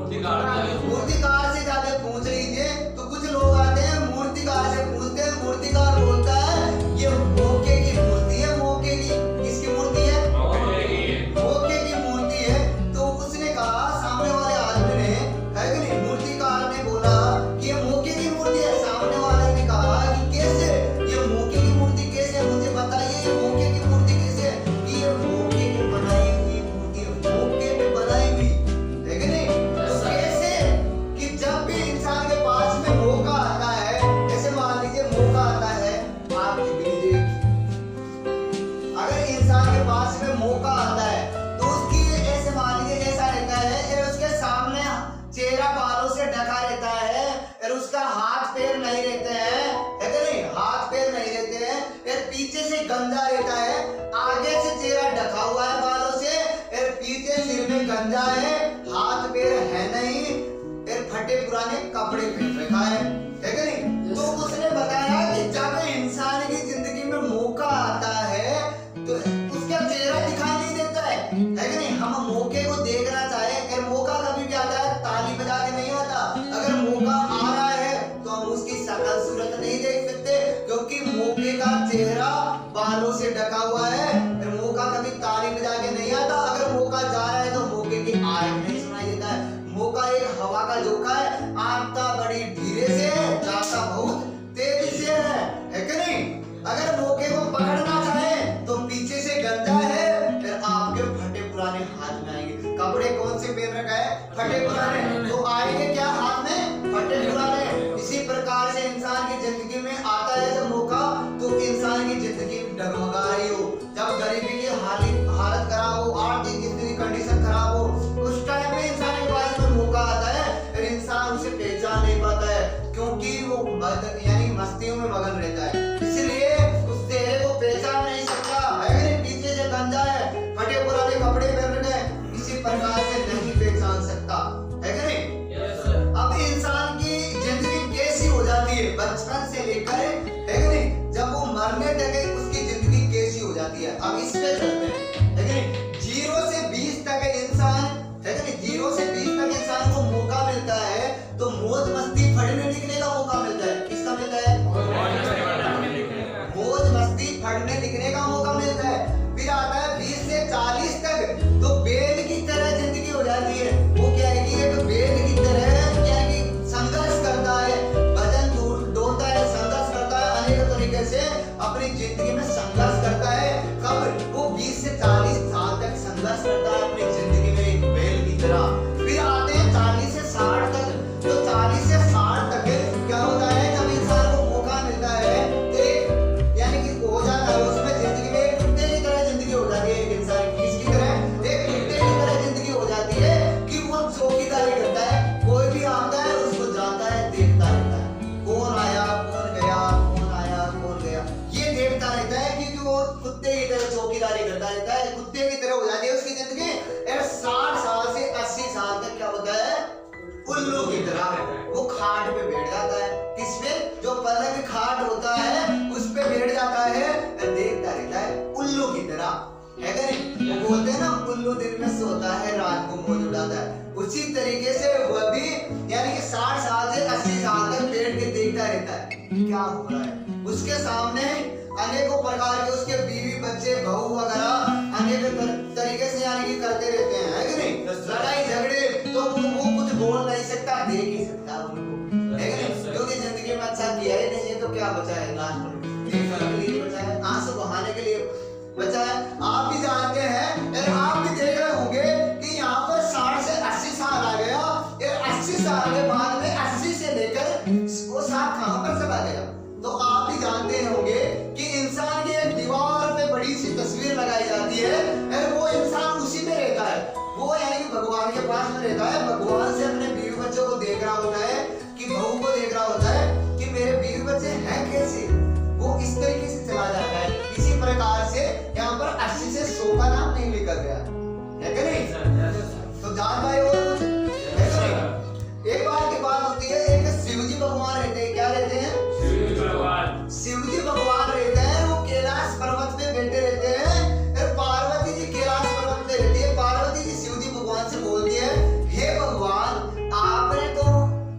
मूर्तिकार से जाके पूछ लीजिए। तो कुछ लोग आते हैं मूर्तिकार से पूछते हैं, मूर्तिकार बोलता है ये मौके की मूर्ति है। मौके की किसकी मूर्ति है? मौके की मूर्ति है। तो उसने कहा सामने वाले आदमी ने, है कि नहीं, मूर्तिकार ने बोला कि ये मौके की मूर्ति है। सामने वाले ने कहा कि कैसे ये मौके की मूर्ति कैसे, मुझे बताइए ये मौके की मूर्ति कैसे है? कि ये मौके की बनाई हुई मूर्ति है, मौके पे बनाई हुई, है कि नहीं? तो कैसे कि जब भी इंसान के पास में मौका आता है, जैसे मान लीजिए मौका आता है, इसके सिर में गंजा है, हाथ पैर है नहीं, फिर फटे पुराने कपड़े पहन रखा है कि नहीं? तो उसने बताया कि जब इंसान की जिंदगी में मौका आता है तो उसका चेहरा दिखाई नहीं देता है कि नहीं? हम मौके को देखना चाहे, अगर मौका कभी भी आता है ताली बजा के नहीं आता, अगर मौका आ रहा है तो हम उसकी शक्ल सूरत नहीं देख सकते, क्योंकि मौके का चेहरा बालों से ढका हुआ है। फिर मौका कभी ताली बजा के नहीं आता, अगर मौका जा रहा है तो मौके की आवाज नहीं सुनाई देता है। मौका एक हवा का झोंका है, आता बड़ी धीरे से है, जाता बहुत तेजी से है कि नहीं? अगर मौके को पकड़ना चाहे तो पीछे से गंजा है, फिर आपके फटे पुराने हाथ में आएंगे। कपड़े कौन से पहन रखा है? फटे पुराने, तो आएंगे क्या हाथ में? फटे पुराने। इसी प्रकार से इंसान की जिंदगी में आता है जब मौका, तो इंसान की जिंदगी डगमगा रही हो, जब गरीबी की हालत खराब हो, आर्थिक स्थिति कंडीशन खराब हो, उस टाइम में इंसान के पास में मौका आता है, फिर इंसान उसे पहचान नहीं पाता है, क्योंकि वो यानी मस्तियों में मगन रहता है, इसलिए उस चेहरे को पहचान नहीं सकता। अगर पीछे से गंजा है, फटे पुराने कपड़े पहन रखे हैं, इसी प्रकार से नहीं पहचान सकता है कि नहीं? अब इंसान की जिंदगी कैसी हो जाती है बचपन से लेकर, है कि नहीं, जब वो मरने तक उसकी जिंदगी कैसी हो जाती है। अब इस पे चलते हैं, है कि नहीं? 0 से 20 तक इंसान, है कि नहीं, 0 से 20 तक इंसान को मौका मिलता है तो मौज मस्ती फड़ने निकलने का मौका मिलता है। किसका मिलता है? मौज मस्ती फड़ने निकलने का मौका मिलता है। फिर आता है 20 से 40 तक, तो बेल की तरह जिंदगी हो जाती है। वो क्या है कि एक बेल की तरह क्या है कि संघर्ष करता है, वजन ढोता है, संघर्ष करता है, अनेक तरीके से अपनी जिंदगी में संघर्ष करता है। कब? वो 20 से 40 साल तक संघर्ष करता है अपनी जिंदगी में एक बेल की तरह। फिर आते हैं 40 से 60 तक, तो 40 से 60 तक क्या होता है, जब इंसान को मौका मिलता है तो एक यानी कि हो जाता है उसमें जिंदगी में एक कुत्ते की तरह जिंदगी हो जाती है। एक इंसान की किसकी तरह? एक कुत्ते की तरह जिंदगी हो जाती है कि वो चौकीदारी करता है, कोई भी आता है उसको जाता है, देखता रहता है, कौन आया कौन गया, कौन आया कौन गया, ये देखता रहता है, क्योंकि वो कुत्ते की तरह चौकीदारी करता रहता है, कुत्ते की तरह हो जाती है उसकी जिंदगी। 60 साल से 80 साल तक क्या होता है? उल्लू की तरह वो खाट पे बैठ जाता है। किस पे? जो पलंग खाट होता है उस पे बैठ जाता है, देखता रहता है उल्लू की तरह, है कि नहीं? वो बोलते हैं ना, उल्लू दिन में सोता है रात को मौज उड़ाता है। उसी तरीके से वह भी यानी कि 60 साल से 80 साल तक बैठ के देखता रहता है क्या हो रहा है। उसके सामने अनेकों प्रकार के उसके बीवी बच्चे बहू वगैरह अनेक तरीके से यानी कि करते रहते हैं, है कि नहीं? लड़ाई झगड़े, तो वो कुछ बोल नहीं सकता, देख ही सकता उनको, है कि नहीं? क्योंकि जिंदगी में अच्छा किया ही नहीं है तो क्या बचा है? लास्ट में देखने के लिए बचा है, आंसू बहाने के लिए बचा है। आप भी जानते हैं और आप भी देख रहे होंगे कि यहाँ पर 60 से 80 साल आ गया, 80 साल के बाद में 80 से लेकर वो साल कहाँ पर चला गया? तो आप भी जानते होंगे कि इंसान की एक दीवार पे बड़ी सी तस्वीर लगाई जाती है और वो इंसान उसी में रहता है, वो यानी कि भगवान के पास में रहता है, भगवान से अपने बीवी बच्चों को देख रहा होता है, कि बहू को देख रहा होता है कि मेरे बीवी बच्चे हैं कैसे, वो इस तरीके से चला जाता है। इसी प्रकार से यहाँ पर 80 से 100 का नाम नहीं लिखा गया है कि नहीं? तो जान भाई और कुछ है कि नहीं? एक बार की बात होती है, एक शिव जी भगवान रहते हैं, क्या रहते हैं? शिव जी भगवान रहते हैं, वो कैलाश पर्वत पे बैठे रहते हैं और पार्वती जी कैलाश पर्वत पे रहती है। पार्वती जी शिव जी भगवान से बोलती है, हे भगवान, आपने तो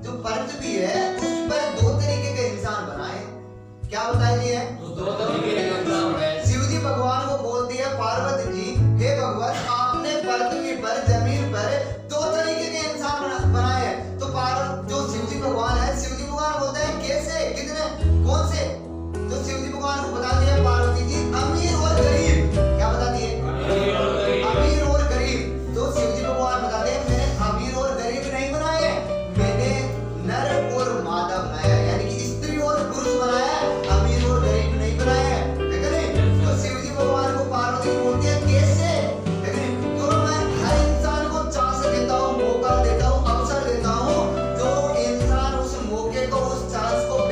जो पृथ्वी है उस पर 2 तरीके के इंसान बनाए, क्या बताइए? शिव जी भगवान को बोलती है पार्वती जी, हे भगवान, आपने पृथ्वी पर जमीन पर 2 तरीके के इंसान बनाए हैं। तो जो शिव जी भगवान है, शिव जी भगवान बोलते हैं कैसे, कितने, कौन से? तो शिव जी भगवान को बताती है पार्वती जी, अमीर और गरीब, क्या बताती है? अमीर और गरीब। तो शिव जी भगवान बताते हैं, मैंने अमीर और गरीब नहीं बनाए, मैंने नर और मादा बनाया, यानी कि स्त्री और पुरुष बनाया, अमीर और गरीब नहीं बनाया, है कि नहीं? तो शिव जी भगवान को पार्वती बोलती है कैसे, है कि नहीं? तो मैं हर इंसान को चांस देता हूँ, मौका देता हूँ, अवसर देता हूँ, जो इंसान उस मौके को, उस चांस को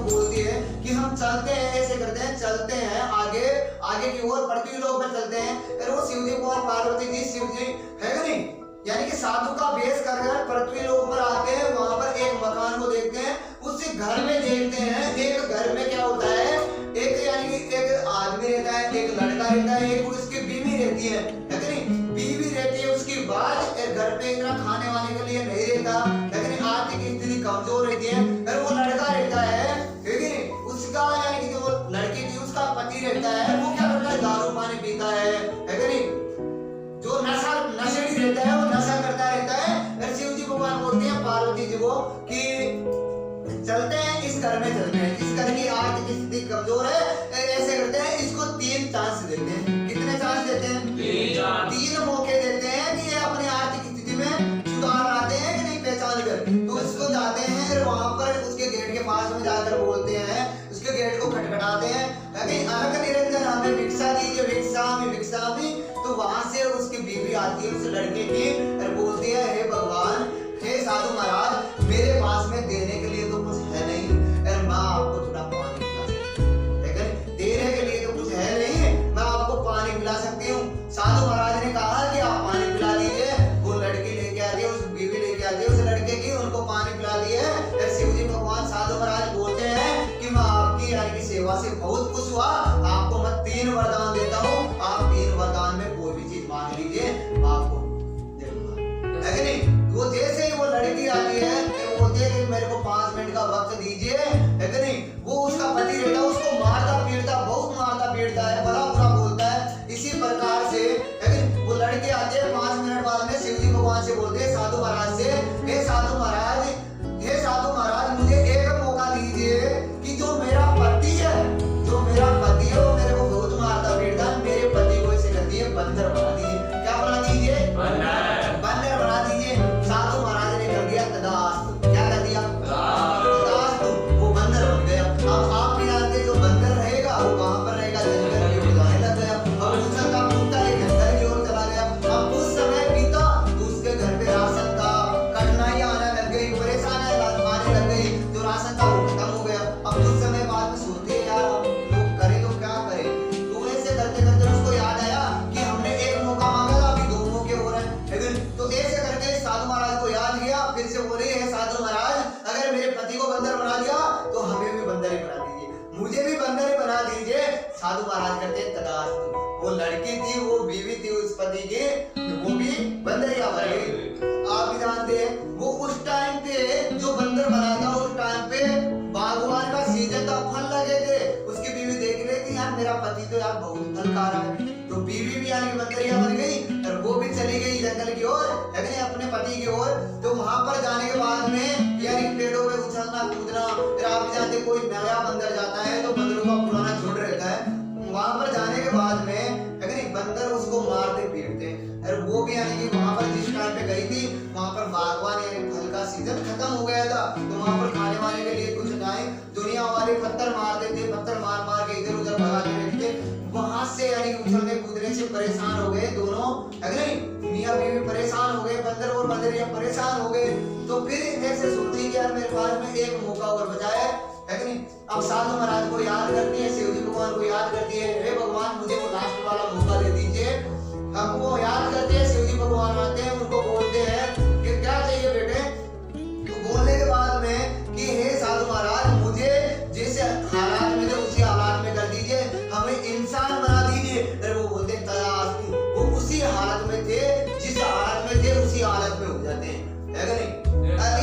बोलती है कि हम चलते हैं, ऐसे करते हैं, चलते हैं आगे आगे की ओर पृथ्वी लोक पर चलते हैं। फिर वो शिव जी को और पार्वती जी शिव जी है कि नहीं, यानी कि साधु का वेश कर पृथ्वी लोक पर आते हैं। वहां पर एक मकान को देखते हैं, उस घर में देखते हैं, एक घर में क्या होता है, एक यानी कि एक आदमी रहता है, एक लड़का रहता है, एक उसकी बीवी रहती है कि नहीं, बीवी रहती है। उसकी बाद घर पे इतना खाने वाने के लिए नहीं रहता, लेकिन आर्थिक स्थिति कमजोर रहती है। फिर वो लड़का रहता है कि नहीं, उसका यानी कि जो लड़की थी उसका पति रहता है, वो क्या करता है, दारू पानी पीता है कि नहीं, जो नशेड़ी रहता है वो नशा करता रहता है। फिर शिव जी भगवान बोलते हैं पार्वती जी को कि चलते हैं इस घर में, चलते हैं, इस घर की आर्थिक स्थिति कमजोर है, ऐसे करते हैं, इसको 3 चांस देते हैं। कितने चांस देते हैं? 3 मौके देते हैं कि ये अपनी आर्थिक स्थिति में सुधार लाते हैं कि नहीं, पहचान कर। तो उसको जाते हैं, फिर वहां पर उसके गेट के पास में जाकर बोलते हैं, उसके गेट को खटखटाते हैं कि अनक निरंजन हमें भिक्षा दीजिए, भिक्षामि। तो वहां से उसकी बीवी आती है उस लड़के की और बोलती है, हे भगवान, हे साधु महाराज, मेरे पास में देने के लिए तो कुछ है नहीं, और मैं आपको थोड़ा पानी पिला सकती हूँ, लेकिन देने के लिए तो कुछ है नहीं, मैं आपको पानी पिला सकती हूँ। साधु महाराज ने कहा कि आप पानी पिला दीजिए। वो लड़की लेके आती है, उस बीवी लेके आती है उस लड़के की, उनको पानी पिला दिए। फिर शिव जी भगवान साधु महाराज बोलते हैं कि मैं आपकी यानी कि सेवा से बहुत खुश हुआ, आपको मैं 3 वरदान देता हूँ, आप 3 वरदान में कोई भी चीज मांग लीजिए, मैं आपको दे दूंगा, है कि नहीं। वो जैसे ही वो लड़की आती है, फिर बोलती है कि मेरे को 5 मिनट का वक्त दीजिए, है कि नहीं। वो उसका पति रहता है, उसको मारता पीटता, बहुत मारता पीटता है, बड़ा बुरा बोलता है। इसी प्रकार से है कि वो लड़के आते हैं, 5 मिनट बाद में शिव जी भगवान से बोलते हैं साधु महाराज से, हे साधु महाराज, मुझे एक मौका दीजिए कि जो मेरा पति है, वो मेरे को बहुत मारता पीटता है, मेरे पति को ऐसे कर दिए बंदर बना दीजिए। क्या बना दीजिए? बंदर बना दीजिए। साधु महाराज ने कर दिया तदास्तु। क्या कर दिया? तदास्तु। वो बंदर बन गया। अब आप भी जानते, जो बंदर रहेगा वो कहां पर रहेगा? जंगल की ओर जाने लग गया। अब उसका काम टूटा है, जंगल की ओर चला गया। अब कुछ समय बीता तो उसके घर पे राशन का कठिनाइयां आने लग गई, परेशानियां आने लग गई, जो राशन था वो खत्म हो गया। अब कुछ समय बाद में सोचते हैं, यार लोग करें तो क्या करें। तो ऐसे करते करते उसको याद आया कि हमने एक मौका मांगा था, अभी 2 मौके हो रहे हैं, लेकिन तो ऐसे करके साधु महाराज को याद किया। फिर से बोले, हे साधु महाराज, अगर मेरे पति को बंदर बना दिया तो हमें भी बंदर ही बना दीजिए, मुझे भी बंदर ही बना दीजिए। साधु महाराज कहते हैं तदास्तु। वो लड़की थी, वो बीवी थी उस पति की, वो भी बंदरिया बन गई। आप भी जानते हैं, वो उस टाइम पे जो बंदर बना था, उस टाइम पे बागवान का सीजन था, फल लगे थे। उसकी बीवी देख रही थी, यार मेरा पति तो यार बहुत फल खा रहा है, तो बीवी भी यानी बंदरिया बन गई और वो भी चली गई जंगल की ओर, लेकिन अपने पति की ओर। तो वहां पर जाने के बाद में यानी पेड़ों पे उछलना कूदना, फिर आप भी जानते, कोई नया बंदर जाता है तो बंदरों का पुराना झुंड रहता है। वहां पर जाने के बाद में लेकिन बंदर उसको मारते पीटते, और वो भी यानी कि वहां पर जिस टाइम पे गई थी, वहां पर बागवान यानी फल का सीजन खत्म हो गया था, तो वहां पर खाने वाने के लिए कुछ नहीं, दुनिया वाले पत्थर मारते थे, पत्थर मार मार के इधर उधर भगाते रहते। वहां से यानी उछलने कूदने से परेशान हो गए दोनों, है नहीं, मियां बीवी परेशान हो गए, बंदर और बंदरिया परेशान हो गए। तो फिर ऐसे सोची कि यार मेरे पास में एक मौका और बचा है कि नहीं। अब साधु महाराज को याद करती है, शिव जी भगवान को याद करती है, हे भगवान मुझे वो लास्ट वाला मौका दे दीजिए। अब वो याद करते हैं, शिव जी भगवान आते हैं, उनको बोलते हैं कि क्या चाहिए बेटे। तो बोलने के बाद में कि हे साधु महाराज, मुझे जिस हालात में थे उसी हालात में कर दीजिए, हमें इंसान बना दीजिए। फिर वो बोलते हैं तदास्तु। वो उसी हालत में थे, जिस हालत में थे उसी हालत में हो जाते हैं, है कि नहीं।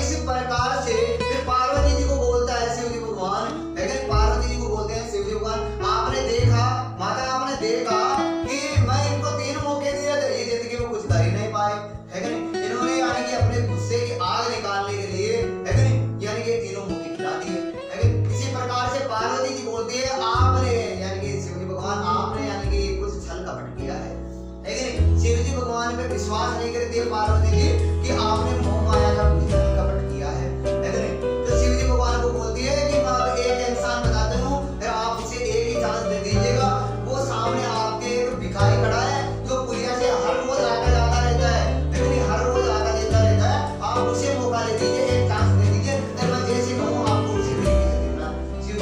इस प्रकार से फिर पार्वती जी को बोलता है शिव जी भगवान, लेकिन पार्वती जी को बोलते हैं शिव जी भगवान, आपने देखा माता, आपने देखा कि मैं इनको 3 मौके दिए थे, ये जिंदगी में कुछ कर ही नहीं पाए, है कि नहीं। इन्होंने यानी कि अपने गुस्से की आग निकालने के लिए, है कि नहीं, यानी कि 3 मौके खिला दिए, है कि। इसी प्रकार से पार्वती जी बोलती है, आपने यानी कि शिव जी भगवान, आपने यानी कि कुछ छल कपट किया है कि नहीं। शिव जी भगवान पे विश्वास नहीं करती है पार्वती जी कि आपने मोह माया का कपट किया है कि नहीं। तो शिव जी भगवान को बोलती है कि मैं अब एक इंसान बताती हूँ, फिर आप उसे एक ही चांस दे दीजिएगा। वो सामने आपके एक भिखारी खड़ा है, जो पुलिया से हर रोज आता जाता रहता है, लेकिन हर रोज आता जाता रहता है, आप उसे मौका दे दीजिए, एक चांस दे दीजिए, फिर मैं जैसे कहूँ आपको उसी तरीके से देना। शिव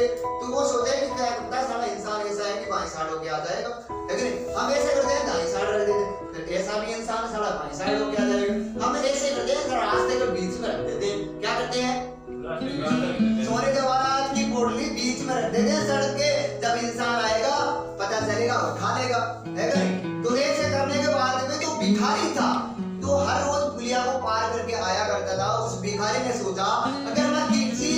तो वो सोचे कि क्या पता साला इंसान ऐसा है कि बाएं साइड होके आ जाएगा, है कि नहीं। हम ऐसे करते हैं दाएं साइड रख देते हैं, फिर ऐसा भी इंसान साला बाएं साइड होके आ जाएगा। हम ऐसे करते हैं रास्ते के बीच में रख देते हैं, क्या करते हैं, सोने के वाला की पोटली बीच में रख देते हैं सड़क के, जब इंसान आएगा पता चलेगा उठा लेगा, है कि नहीं। तो ऐसे करने के बाद में जो भिखारी था तो हर रोज पुलिया को पार करके आया करता था, उस भिखारी ने सोचा अगर मैं किसी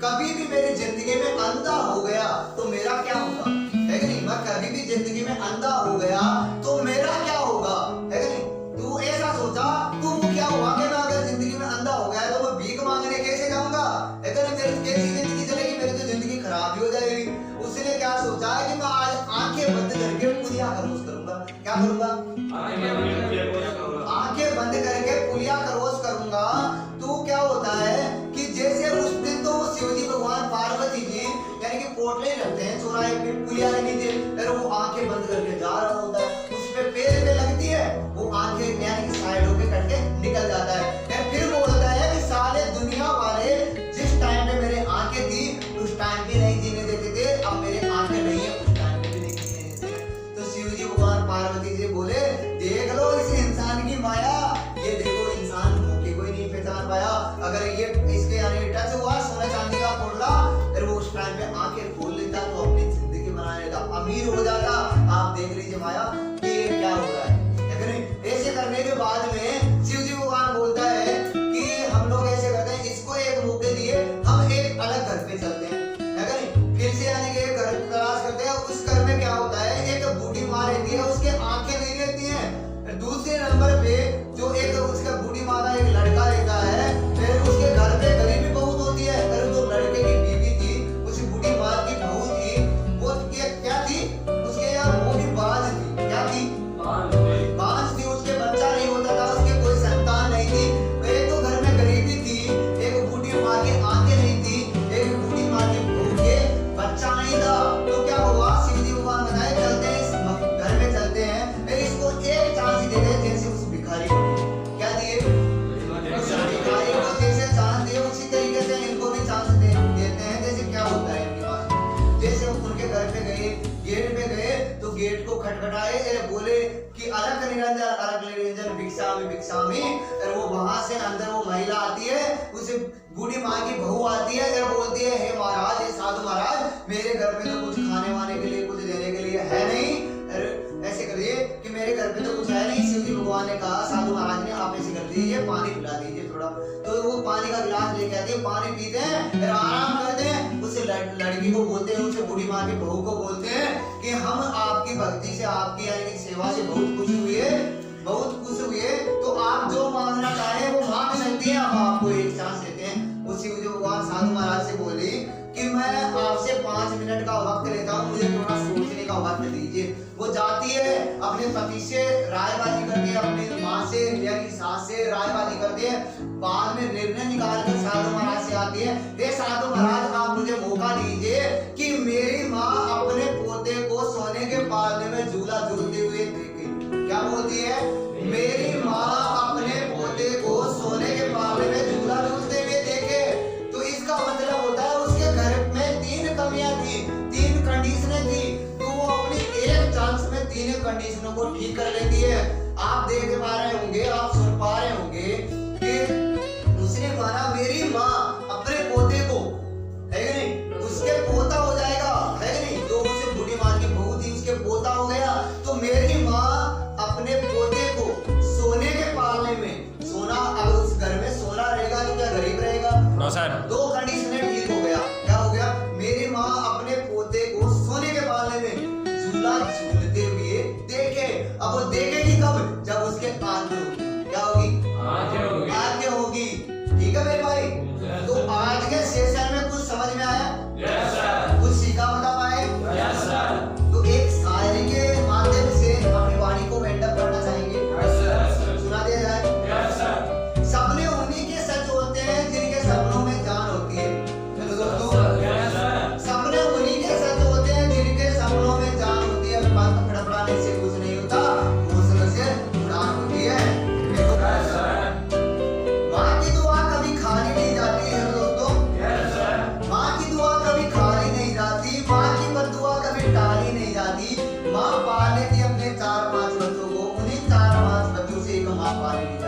कभी भी मेरी जिंदगी में अंधा हो गया तो मेरा क्या होगा, है कि नहीं। मैं कभी भी जिंदगी में अंधा हो गया तो मेरा क्या होगा, है कि नहीं। तू ऐसा सोचा, तो वो क्या हुआ कि मैं अगर जिंदगी में अंधा हो गया तो मैं भीख मांगने कैसे जाऊंगा, है कि नहीं। मेरी कैसी जिंदगी चलेगी, मेरी तो जिंदगी खराब ही हो जाएगी। उसने क्या सोचा है कि मैं आज आंखें बंद करके पुलिया क्रॉस करूंगा, क्या करूंगा, आंखें बंद करके पुलिया क्रॉस करूंगा। तो क्या होता है कि जैसे उस दिन तो शिवजी भगवान पार्वती जी यानी कि पोटले रखते हैं चौराहे पे पुलिया के नीचे, फिर वो आंखें बंद करके जा रहा होता है, उस पे पैर पे लगती है, वो आंखें यानी कि साइड होके करके निकल जाता है। फिर बोलता है कि साले दुनिया वाले जिस टाइम पे मेरे आंखें थी उस टाइम पे नहीं जीने देते थे, अब मेरे आंखें नहीं है उस टाइम पे भी नहीं जीने देते। तो शिवजी भगवान पार्वती जी बोले देख लो इस इंसान की माया, ये देखो इंसान भूखे कोई नहीं पहचान पाया, अगर ये इसके यानी टच हुआ सोने चांदी का पोटला, फिर वो उस टाइम पे आंखें खोल लेता तो अपनी जिंदगी बना लेता, अमीर हो जाता। आप देख लीजिए माया कि ये क्या हो रहा है कि नहीं। ऐसे करने के बाद में शिवजी भगवान बोलता है कि हम लोग ऐसे करते हैं, इसको एक मौके दिए हम एक अलग घर पे चलते हैं, है कि नहीं। फिर से यानी कि घर तलाश करते हैं, उस घर में क्या होता है, एक बूढ़ी माँ रहती है, उसके आंखें नहीं रहती हैं। दूसरे नंबर पे जो एक उसका बूढ़ी माँ का एक लड़का रहता है, फिर उसके घर पे गरीबी बहुत होती है। फिर जो लड़के की बीवी थी, उस बूढ़ी माँ की बहू थी, वो क्या थी, उसके यार वो भी बाज थी, क्या थी, बाज थी, उसके बच्चा नहीं होता था, उसके कोई संतान नहीं थी। एक तो घर में गरीबी थी, एक बूढ़ी माँ की आंखें नहीं थी, एक बूढ़ी माँ की बहू के बच्चा नहीं था। तो क्या हुआ, शिवजी भगवान बताए चलते हैं इस घर में चलते हैं, इसको एक चांस दे दे, जैसे उस भिखारी को क्या दिए, उस भिखारी को जैसे चांस दिए उसी तरीके से इनको भी चांस देते हैं। जैसे क्या होता है इनके पास, जैसे वो उनके घर पे गए, गेट पे गए तो गेट को खटखटाए, बोले कि अलग निरंजन भिक्षामि भिक्षामि, और वो वहां से अंदर वो महिला आती है, उसे बूढ़ी माँ की बहू आती है, और बोलती है हे महाराज, हे साधु महाराज, मेरे घर पे तो कुछ खाने वाने के लिए, कुछ देने के लिए है नहीं, ऐसे करिए कि मेरे घर पे तो कुछ है नहीं। शिवजी भगवान ने कहा, साधु महाराज ने आप ऐसे कर दीजिए, पानी पिला दीजिए थोड़ा। तो वो पानी का गिलास लेके आते हैं, पानी पीते हैं, फिर आराम करते हैं। उस लड़की को बोलते हैं, उसे बूढ़ी माँ की बहू को बोलते हैं कि हम आपकी भक्ति से, आपकी यानी सेवा से बहुत खुश हुए, बहुत खुश हुए, तो आप जो मांगना चाहें वो मांग सकती हैं, हम आपको एक चांस देते हैं। उसी शिवजी भगवान साधु महाराज से बोली कि मैं आपसे 5 मिनट का वक्त लेता हूँ, मुझे थोड़ा सोचने का वक्त दीजिए। वो जाती है, अपने पति से रायबाजी करती है, अपनी माँ से यानी सास से रायबाजी करती है, बाद में निर्णय निकाल कर साधु महाराज से आती है, हे साधु महाराज आप मुझे मौका दीजिए कि मेरी माँ अपने पोते को सोने के पालने में झूला झूलते हुए देखे। क्या बोलती है? मेरी माँ अपने पोते को सोने के पालने में झूला झूलते हुए देखे। तो इसका मतलब होता है उसके घर में 3 कमियां थी, 3 कंडीशनें थी, तो वो अपनी एक चांस में 3 कंडीशनों को ठीक कर लेती है। आप देख पा रहे होंगे, आप सुन पा रहे होंगे कि उसने माना मेरी माँ अपने पोते को, है कि नहीं, उसके पोता हो जाएगा, है कि नहीं, जो उसे बूढ़ी माँ की बहू थी उसके पोता हो गया, तो मेरी माँ अपने पोते को सोने के पालने में, सोना अगर उस घर में सोना रहेगा तो क्या गरीब रहेगा? No sir. 2 कंडीशनें ठीक हो गया। क्या हो गया? मेरी माँ अपने पोते को सोने के पालने में झूला झूलते हुए देखे। अब वो देखेगी कब? जब उसके आंखें होगी। क्या होगी? आंखें होगी। ठीक है मेरे भाई? तो आज के सेशन में कुछ समझ में आया? Yes sir. कुछ सीखा बता पाए? Yes sir. तो एक शायरी के माध्यम से अपनी वाणी को एंड अप करना चाहेंगे। सुना दिया जाए? Yes sir. सपने उन्हीं के सच होते हैं जिनके सपनों में जान होती है। आप पानी लीजिए।